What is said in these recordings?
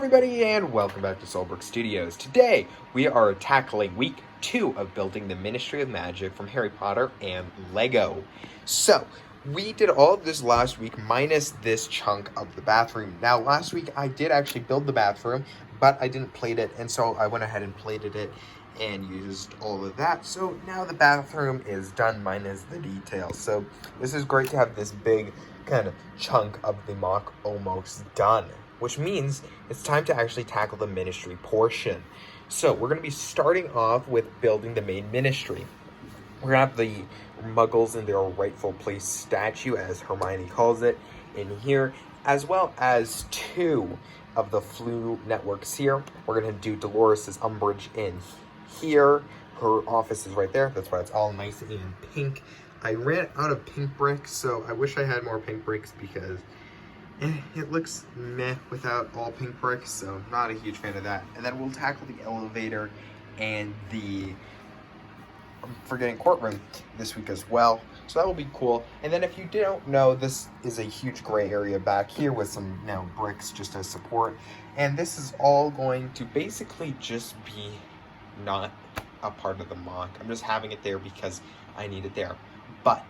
everybody, and welcome back to Solberg Studios. Today, we are tackling week 2 of building the Ministry of Magic from Harry Potter and Lego. So, we did all of this last week minus this chunk of the bathroom. Now, last week I did actually build the bathroom, but I didn't plate it, and so I went ahead and plated it and used all of that. So now the bathroom is done minus the details. So this is great to have this big kind of chunk of the MOC almost done, which means it's time to actually tackle the ministry portion. So we're going to be starting off with building the main ministry. We're going to have the Muggles in their rightful place statue, as Hermione calls it, in here, as well as 2 of the Floo networks here. We're going to do Dolores' Umbridge in here. Her office is right there. That's why it's all nice and pink. I ran out of pink bricks, so I wish I had more pink bricks because it looks meh without all pink bricks, so not a huge fan of that. And then we'll tackle the elevator and the courtroom this week as well, so that will be cool. And then if you don't know, this is a huge gray area back here with some bricks just as support, and this is all going to basically just be not a part of the MOC. I'm just having it there because I need it there. But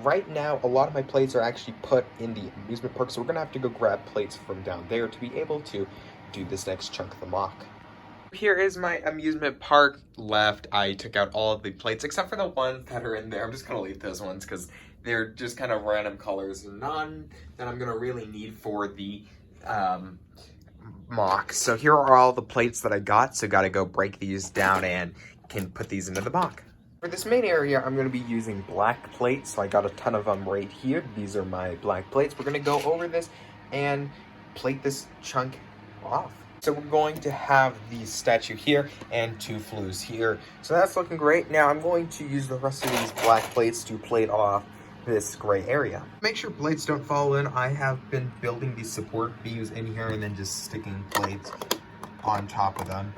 right now, a lot of my plates are actually put in the amusement park, so we're going to have to go grab plates from down there to be able to do this next chunk of the MOC. Here is my amusement park left. I took out all of the plates, except for the ones that are in there. I'm just going to leave those ones because they're just kind of random colors. None that I'm going to really need for the MOC. So here are all the plates that I got, so got to go break these down and can put these into the MOC. For this main area, I'm going to be using black plates, so I got a ton of them right here. These are my black plates. We're going to go over this and plate this chunk off. So we're going to have the statue here and 2 Floos here. So that's looking great. Now I'm going to use the rest of these black plates to plate off this gray area. Make sure plates don't fall in. I have been building these support beams in here and then just sticking plates on top of them.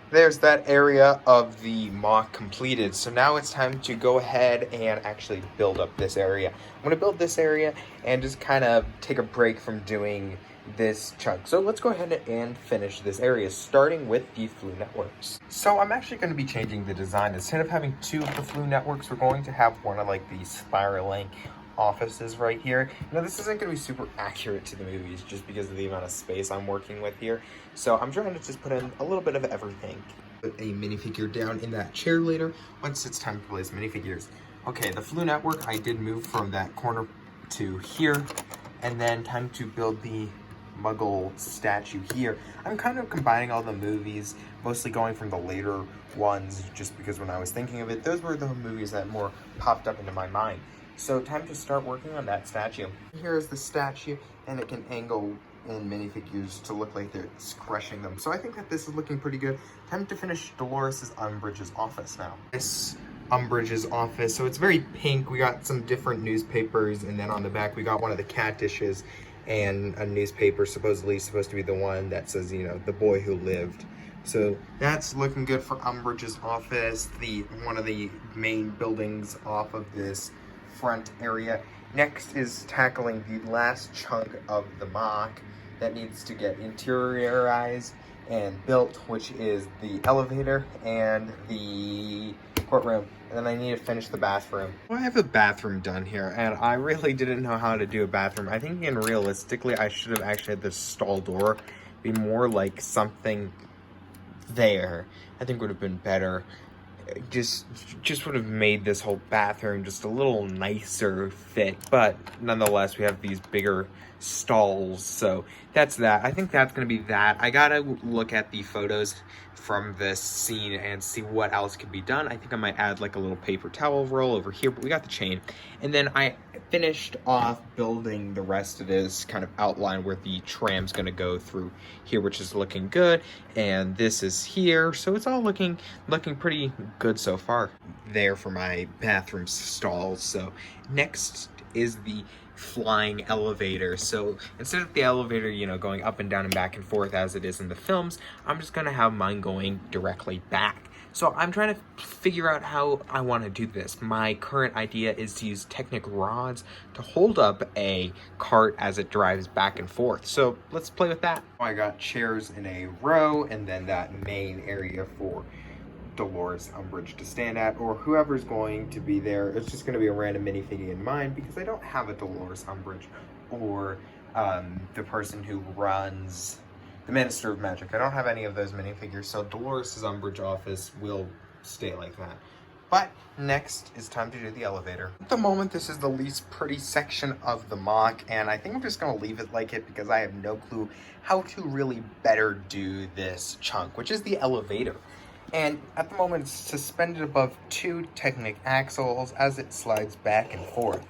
There's that area of the MOC completed. So now it's time to go ahead and actually build up this area. I'm going to build this area and just kind of take a break from doing this chunk. So let's go ahead and finish this area, starting with the Floo networks. So I'm actually going to be changing the design. Instead of having 2 of the Floo networks, we're going to have one of like the spiraling offices right here. Now this isn't going to be super accurate to the movies just because of the amount of space I'm working with here. So I'm trying to just put in a little bit of everything. Put a minifigure down in that chair later once it's time to place minifigures. Okay, the Floo network, I did move from that corner to here, and then time to build the Muggle statue here. I'm kind of combining all the movies, mostly going from the later ones, just because when I was thinking of it, those were the movies that more popped up into my mind. So time to start working on that statue. Here is the statue, and it can angle in minifigures to look like it's crushing them. So I think that this is looking pretty good. Time to finish Dolores' Umbridge's office now. This Umbridge's office, so it's very pink. We got some different newspapers, and then on the back we got one of the cat dishes and a newspaper supposedly supposed to be the one that says, the boy who lived. So that's looking good for Umbridge's office, one of the main buildings off of this front area. Next is tackling the last chunk of the MOC that needs to get interiorized and built, which is the elevator and the courtroom. And then I need to finish the bathroom. Well, I have a bathroom done here, and I really didn't know how to do a bathroom. I think, again, realistically, I should have actually had this stall door be more like something there. I think would have been better. Just would have made this whole bathroom just a little nicer fit, but nonetheless we have these bigger stalls, so that's that. I think that's gonna be that. I gotta look at the photos from this scene and see what else could be done. I think I might add like a little paper towel roll over here, but we got the chain. And then I finished off building the rest of this kind of outline where the tram's gonna go through here, which is looking good. And this is here, so it's all looking pretty good so far there for my bathroom stalls. So next is the flying elevator. So instead of the elevator, going up and down and back and forth as it is in the films, I'm just gonna have mine going directly back. So I'm trying to figure out how I want to do this. My current idea is to use Technic rods to hold up a cart as it drives back and forth. So let's play with that. I got chairs in a row and then that main area for Dolores Umbridge to stand at, or whoever's going to be there. It's just going to be a random minifigure in mine because I don't have a Dolores Umbridge or the person who runs the Minister of Magic. I don't have any of those minifigures, so Dolores' Umbridge office will stay like that. But next is time to do the elevator. At the moment, this is the least pretty section of the MOC, and I think I'm just going to leave it like it because I have no clue how to really better do this chunk, which is the elevator. And at the moment, it's suspended above 2 Technic axles as it slides back and forth.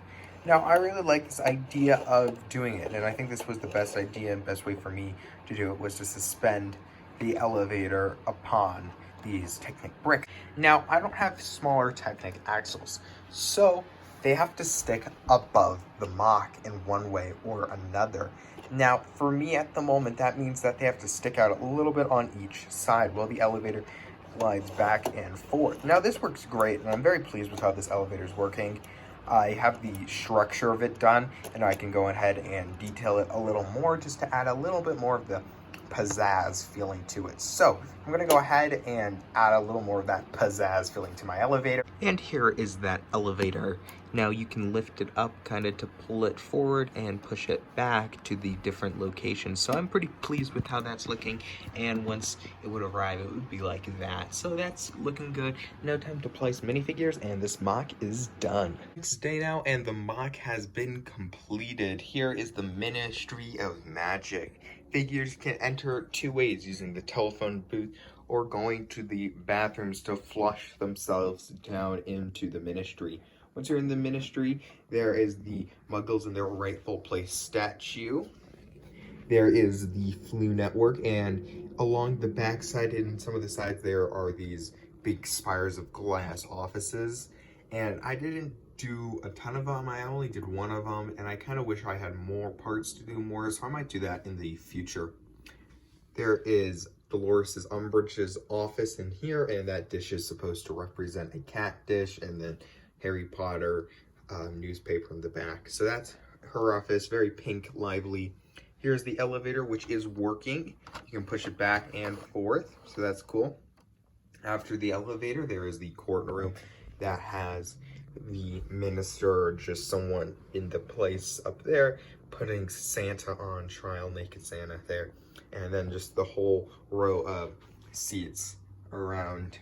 Now, I really like this idea of doing it, and I think this was the best idea and best way for me to do it, was to suspend the elevator upon these Technic bricks. Now, I don't have smaller Technic axles, so they have to stick above the MOC in one way or another. Now, for me at the moment, that means that they have to stick out a little bit on each side while the elevator slides back and forth. Now, this works great, and I'm very pleased with how this elevator is working. I have the structure of it done, and I can go ahead and detail it a little more just to add a little bit more of the pizzazz feeling to it. So I'm going to go ahead and add a little more of that pizzazz feeling to my elevator. And here is that elevator. Now you can lift it up kind of to pull it forward and push it back to the different locations. So I'm pretty pleased with how that's looking, and once it would arrive it would be like that. So that's looking good. Now time to place minifigures, and this MOC is done. Next day now, and the MOC has been completed. Here is the Ministry of Magic. Figures can enter 2 ways, using the telephone booth or going to the bathrooms to flush themselves down into the ministry. Once you're in the ministry, there is the Muggles in their rightful place statue. There is the Flu Network, and along the backside and some of the sides there are these big spires of glass offices. And I didn't do a ton of them, I only did one of them, and I kind of wish I had more parts to do more, so I might do that in the future. There is Dolores Umbridge's office in here, and that dish is supposed to represent a cat dish, and then Harry Potter newspaper in the back. So that's her office, very pink, lively. Here's the elevator, which is working. You can push it back and forth, so that's cool. After the elevator, there is the courtroom that has the minister or just someone in the place up there putting Santa on trial, naked Santa there, and then just the whole row of seats around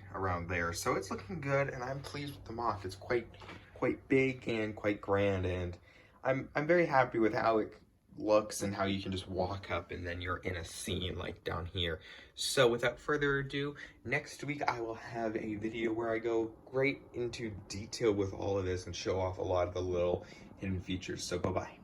there. So it's looking good, and I'm pleased with the MOC. It's quite big and quite grand, and I'm very happy with how it looks and how you can just walk up and then you're in a scene like down here. So without further ado, next week I will have a video where I go great into detail with all of this and show off a lot of the little hidden features. So bye-bye.